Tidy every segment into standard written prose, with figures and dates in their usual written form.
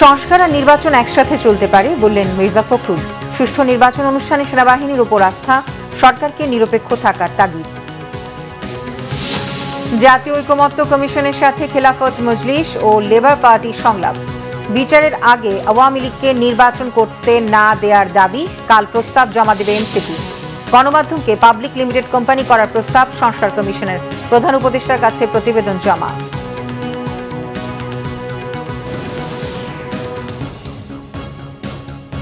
সংস্কার আর নির্বাচন একসাথে চলতে পারে বললেন মির্জা ফখরুল। সুষ্ঠু নির্বাচন অনুষ্ঠানে সেনাবাহিনীর উপর আস্থা, সরকারকে নিরপেক্ষ থাকার তাগিদ। জাতীয় ঐকমত্য কমিশনের সাথে খেলাফত মজলিস ও লেবার পার্টির সংলাপ। বিচারের আগে আওয়ামী লীগকে নির্বাচন করতে না দেওয়ার দাবি, কাল প্রস্তাব জমা দেবে এনসিপি। গণমাধ্যমকে পাবলিক লিমিটেড কোম্পানি করার প্রস্তাব সংস্কার কমিশনের, প্রধান উপদেষ্টার কাছে প্রতিবেদন জমা।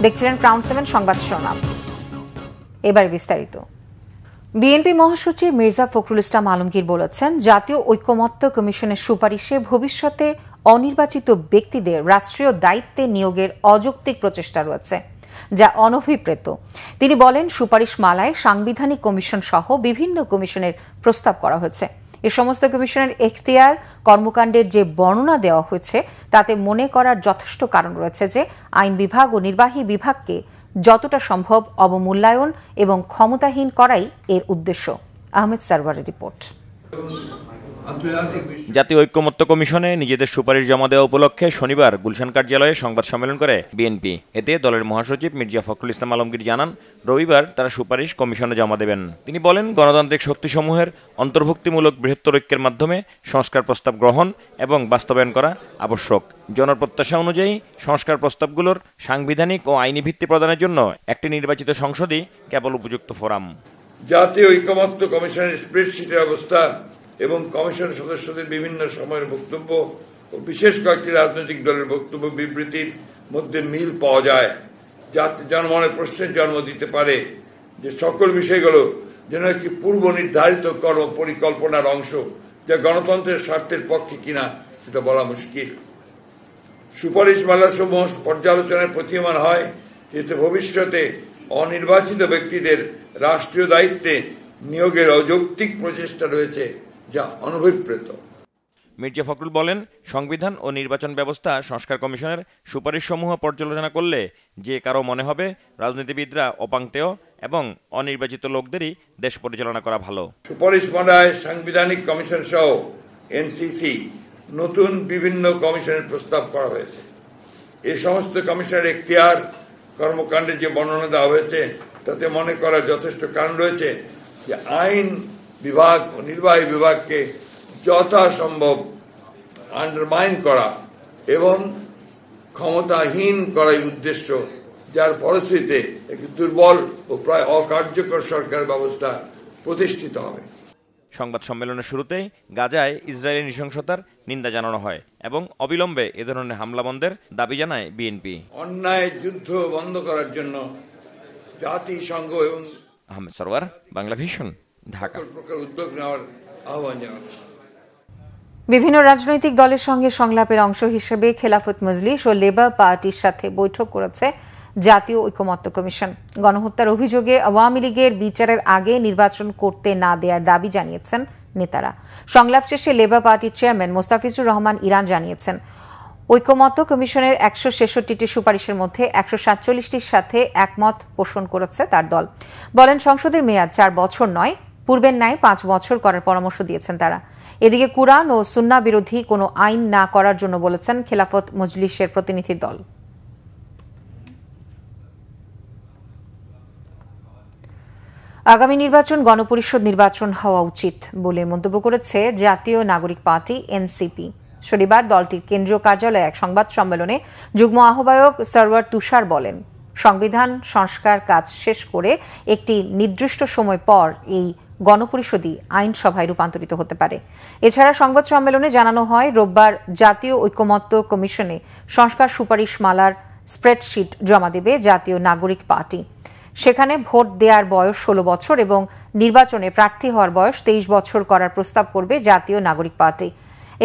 দেখছিলেন ক্রাউন 7 সংবাদ শিরোনাম। এবার বিস্তারিত। বিএনপি মহাসচিব মির্জা ফখরুল ইসলাম আলমগীর বলেছেন, জাতীয় ঐকমত্য কমিশনের সুপারিশে ভবিষ্যতে অনির্বাচিত ব্যক্তিদের রাষ্ট্রীয় দায়িত্বে নিয়োগের অযৌক্তিক প্রচেষ্টা রয়েছে, যা অনভিপ্রেত। তিনি বলেন, সুপারিশ মালায় সাংবিধানিক কমিশন সহ বিভিন্ন কমিশনের প্রস্তাব করা হয়েছে। এ সমস্ত কমিশনের এখতিয়ার, কর্মকাণ্ডের যে বর্ণনা দেওয়া হয়েছে তাতে মনে করার যথেষ্ট কারণ রয়েছে যে আইন বিভাগ ও নির্বাহী বিভাগকে যতটা সম্ভব অবমূল্যায়ন এবং ক্ষমতাহীন করাই এর উদ্দেশ্য। আহমেদ সারওয়ারের রিপোর্ট। জাতীয় ঐকমত্য কমিশনে নিজেদের সুপারিশ জমা দেওয়া উপলক্ষে শনিবার গুলশান কার্যালয়ে সংবাদ সম্মেলন করে বিএনপি। এতে দলের মহাসচিব মির্জা ফখরুল ইসলাম আলমগীর জানান, রবিবার তারা সুপারিশ কমিশনে জমা দেবেন। তিনি বলেন, গণতান্ত্রিক শক্তিসমূহের অন্তর্ভুক্তিমূলক বৃহত্তর ঐক্যের মাধ্যমে সংস্কার প্রস্তাব গ্রহণ এবং বাস্তবায়ন করা আবশ্যক। জনপ্রত্যাশা অনুযায়ী সংস্কার প্রস্তাবগুলোর সাংবিধানিক ও আইনি ভিত্তি প্রদানের জন্য একটি নির্বাচিত সংসদই কেবল উপযুক্ত ফোরাম। জাতীয় ঐকমত্য কমিশনের স্প্রেডশিটের অবস্থা এবং কমিশন সদস্যদের বিভিন্ন সময়ের বক্তব্য ও বিশেষ কয়েকটি রাজনৈতিক দলের বক্তব্য বিবৃতির মধ্যে মিল পাওয়া যায়, যাতে জনমনে প্রশ্নের জন্ম দিতে পারে যে সকল বিষয়গুলো যেন একটি পূর্ব নির্ধারিত কর্ম পরিকল্পনার অংশ, যা গণতন্ত্রের স্বার্থের পক্ষে কিনা সেটা বলা মুশকিল। সুপারিশ মালাসমূহ পর্যালোচনায় প্রতীয়মান হয় যেহেতু ভবিষ্যতে অনির্বাচিত ব্যক্তিদের রাষ্ট্রীয় দায়িত্বে নিয়োগের অযৌক্তিক প্রচেষ্টা রয়েছে, যা অনভিপ্রেত। মির্জা ফখরুল বলেন, সংবিধান ও নির্বাচন ব্যবস্থা সংস্কার কমিশনের সুপারিশসমূহ পর্যালোচনা করলে যে কারো মনে হবে রাজনীতিবিদরা অপাংতেয় এবং অনির্বাচিত লোকদেরই দেশ পরিচালনা করা ভালো। সুপারিশ মালায় সাংবিধানিক কমিশন সহ এনসিসি নতুন বিভিন্ন কমিশনের প্রস্তাব করা হয়েছে। এই সমস্ত কমিশনের এখতিয়ার, কর্মকাণ্ডের যে বর্ণনা দেওয়া হয়েছে তাতে মনে করার যথেষ্ট কারণ রয়েছে যে আইন বিভাগ ও নির্বাহী বিভাগকে যথাসম্ভব আন্ডারমাইন করা এবং ক্ষমতাহীন করাই উদ্দেশ্য, যার ফলশ্রুতিতে একটি দুর্বল ও প্রায় অকার্যকর সরকার ব্যবস্থা প্রতিষ্ঠিত হবে। সংবাদ সম্মেলনের শুরুতেই গাজায় ইসরায়েলি নৃশংসতার নিন্দা জানানো হয় এবং অবিলম্বে এ ধরনের হামলা বন্ধের দাবি জানায় বিএনপি। অন্যায় যুদ্ধ বন্ধ করার জন্য জাতিসংঘ এবং আহমেদ সারওয়ার, বাংলা ভিশন, ঢাকা। উদ্যোগ নেওয়ার আহ্বান জানাচ্ছি। বিভিন্ন রাজনৈতিক দলের সঙ্গে সংলাপের অংশ হিসেবে খেলাফত মজলিস ও লেবার পার্টির সাথে বৈঠক করেছে জাতীয় ঐকমত্য কমিশন। গণহত্যার অভিযোগে আওয়ামী লীগের বিচারের আগে নির্বাচন করতে না দেওয়ার দাবি জানিয়েছেন নেতারা। সংলাপ শেষে লেবার পার্টির চেয়ারম্যান মোস্তাফিজুর রহমান ইরান জানিয়েছেন, ঐকমত্য কমিশনের ১৬৬টি সুপারিশের মধ্যে ১৪৭টির সাথে একমত পোষণ করেছে তার দল। বলেন, সংসদের মেয়াদ ৪ বছর নয়, পূর্বের ন্যায় ৫ বছর করার পরামর্শ দিয়েছেন তারা। এদিকে কুরআন ও সুন্নাহ বিরোধী কোনো আইন না করার জন্য বলেছেন খেলাফত মজলিসের প্রতিনিধি দল। আগামী নির্বাচন গণপরিষদ নির্বাচন হওয়া উচিত বলে মন্তব্য করেছে জাতীয় নাগরিক পার্টি এনসিপি। শনিবার দলটির কেন্দ্রীয় কার্যালয়ে এক সংবাদ সম্মেলনে যুগ্ম আহ্বায়ক সরওয়ার তুষার বলেন, সংবিধান সংস্কার কাজ শেষ করে একটি নির্দিষ্ট সময় পর এই গণপরিষদই আইনসভায় রূপান্তরিত হতে পারে। এছাড়া সংবাদ সম্মেলনে জানানো হয়, রোববার জাতীয় ঐকমত্য কমিশনে সংস্কার সুপারিশ মালার স্প্রেডশিট জমা দেবে জাতীয় নাগরিক পার্টি। সেখানে ভোট দেওয়ার বয়স 16 বছর এবং নির্বাচনে প্রার্থী হওয়ার বয়স 23 বছর করার প্রস্তাব করবে জাতীয় নাগরিক পার্টি।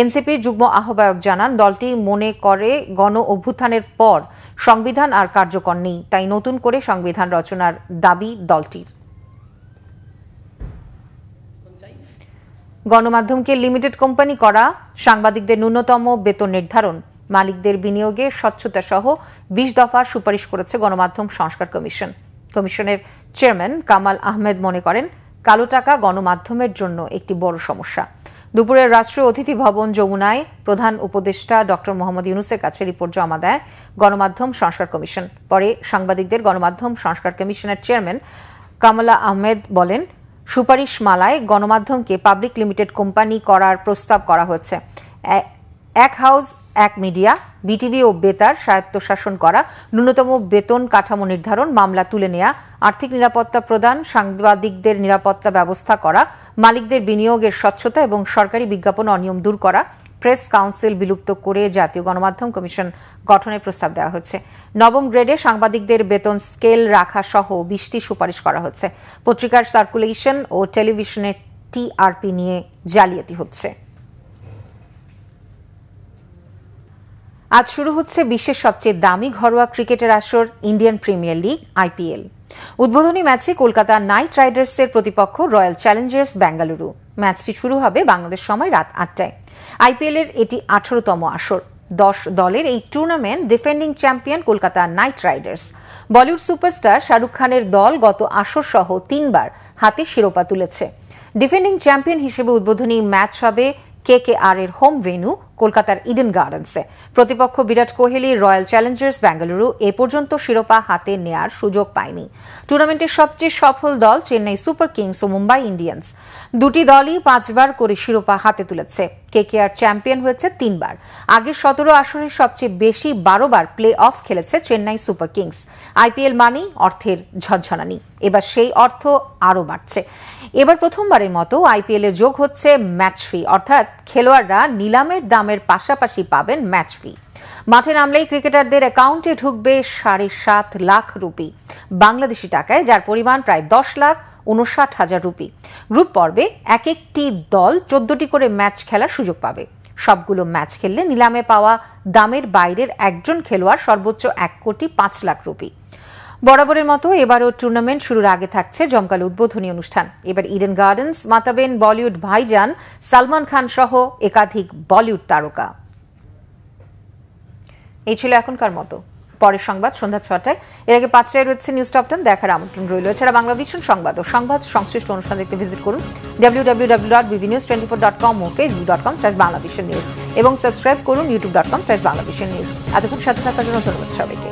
এনসিপির যুগ্ম আহ্বায়ক জানান, দলটি মনে করে গণ অভ্যুত্থানের পর সংবিধান আর কার্যকর নেই, তাই নতুন করে সংবিধান রচনার দাবি দলটির। গণমাধ্যমকে লিমিটেড কোম্পানি করা, সাংবাদিকদের ন্যূনতম বেতন নির্ধারণ, মালিকদের বিনিয়োগে স্বচ্ছতা সহ 20 দফার সুপারিশ করেছে গণমাধ্যম সংস্কার কমিশন। কমিশনের চেয়ারম্যান কামাল আহমেদ মনে করেন, কালো টাকা গণমাধ্যমের জন্য একটি বড় সমস্যা। দুপুরে রাষ্ট্রীয় অতিথি ভবন যমুনায় প্রধান উপদেষ্টা ডক্টর মোহাম্মদ ইউনূসের কাছে রিপোর্ট জমা দেয় গণমাধ্যম সংস্কার কমিশন। পরে সাংবাদিকদের গণমাধ্যম সংস্কার কমিশনের চেয়ারম্যান কামলা আহমেদ বলেন, সুপারিশ মালায় গণমাধ্যমকে পাবলিক লিমিটেড কোম্পানি করার প্রস্তাব করা হয়েছে। এক হাউস এক মিডিয়া, বিটিভি ও বেতার স্বায়ত্তশাসন করা, ন্যূনতম বেতন কাঠামো নির্ধারণ, মামলা তুলে নেওয়া, আর্থিক নিরাপত্তা প্রদান, সাংবাদিকদের নিরাপত্তা ব্যবস্থা করা, মালিকদের বিনিয়োগের স্বচ্ছতা এবং সরকারি বিজ্ঞাপন অনিয়ম দূর করা, প্রেস কাউন্সিল বিলুপ্ত করে জাতীয় গণমাধ্যম কমিশন গঠনের প্রস্তাব দেওয়া হচ্ছে। নবম গ্রেডে সাংবাদিকদের বেতন স্কেল রাখা সহ 20টি সুপারিশ করা হচ্ছে। পত্রিকার সার্কুলেশন ও টেলিভিশনের টিআরপি নিয়ে জালিয়াতি হচ্ছে। আজ শুরু হচ্ছে বিশ্বের সবচেয়ে দামি ঘরোয়া ক্রিকেটের আসর ইন্ডিয়ান প্রিমিয়ার লিগ আইপিএল। উদ্বোধনী ম্যাচে কলকাতা নাইট রাইডার্সের প্রতিপক্ষ রয়্যাল চ্যালেঞ্জার্স বেঙ্গালুরু। ম্যাচটি শুরু হবে বাংলাদেশ সময় রাত 8টায়। আইপিএলের এটি 18তম আসর। 10 দলের এই tournament defending champion Kolkata night Riders. Bollywood superstar Shahrukh খানের দল গত আসর সহ 3বার হাতে শিরোপা তুলেছে। ডিফেন্ডিং চ্যাম্পিয়ন হিসেবে উদ্বোধনী ম্যাচ হবে কেকেআর এর হোম ভেন্যু কলকাতার ইডেন গার্ডেন্সে। প্রতিপক্ষ বিরাট কোহলি রয়্যাল চ্যালেঞ্জার্স বেঙ্গালুরু এ পর্যন্ত শিরোপা হাতে নেয়ার সুযোগ পায়নি। টুর্নামেন্টের সবচেয়ে সফল দল চেন্নাই সুপার কিংস ও মুম্বাই ইন্ডিয়ান্স। দুটি দলই 5বার করে শিরোপা হাতে তুলেছে। কেকেআর চ্যাম্পিয়ন হয়েছে 3বার। আগের 17 আসরের সবচেয়ে বেশি 12বার প্লে অফ খেলেছে চেন্নাই সুপার কিংস। আইপিএল মানেই অর্থের ঝনঝনানি। এবার সেই অর্থ আরও বাড়ছে। এবার প্রথমবারের মতো আইপিএল এ যোগ হচ্ছে ম্যাচ ফি, অর্থাৎ খেলোয়াড়রা নিলামের দামের পাশাপাশি পাবেন ম্যাচ ফি। মাঠে নামলেই ক্রিকেটারদের অ্যাকাউন্টে ঢুকবে 7.5 লাখ রুপি বাংলাদেশি টাকায়, যার পরিমাণ প্রায় 10,59,000 রুপি। গ্রুপ পর্বে এক একটি দল 14টি করে ম্যাচ খেলার সুযোগ পাবে। সবগুলো ম্যাচ খেললে নিলামে পাওয়া দামের বাইরের একজন খেলোয়াড় সর্বোচ্চ 1,05,00,000 রুপি। বরাবরের মতো এবারও টুর্নামেন্ট শুরুর আগে থাকছে জমকালো উদ্বোধনী অনুষ্ঠান। এবার ইডেন গার্ডেন্স মাতাবেন বলিউড ভাইজান সালমান খান সহ একাধিক বলিউড তারকা। এই ছিল এখনকার মতো। পরের সংবাদ সন্ধ্যা 6টায়। এর আগে 5টায় রয়েছে নিউজ টপ 10 দেখার আমন্ত্রণ রইল। এছাড়া বাংলা ভিশন সংবাদ ও সংবাদ সংশ্লিষ্ট অনুষ্ঠান দেখতে ভিজিট করুন www.bbnews24.com ও facebook.com/banglavishnnews এবং সাবস্ক্রাইব করুন youtube.com/banglavishnnews। এতক্ষণ সাথে থাকার জন্য ধন্যবাদ সবাইকে।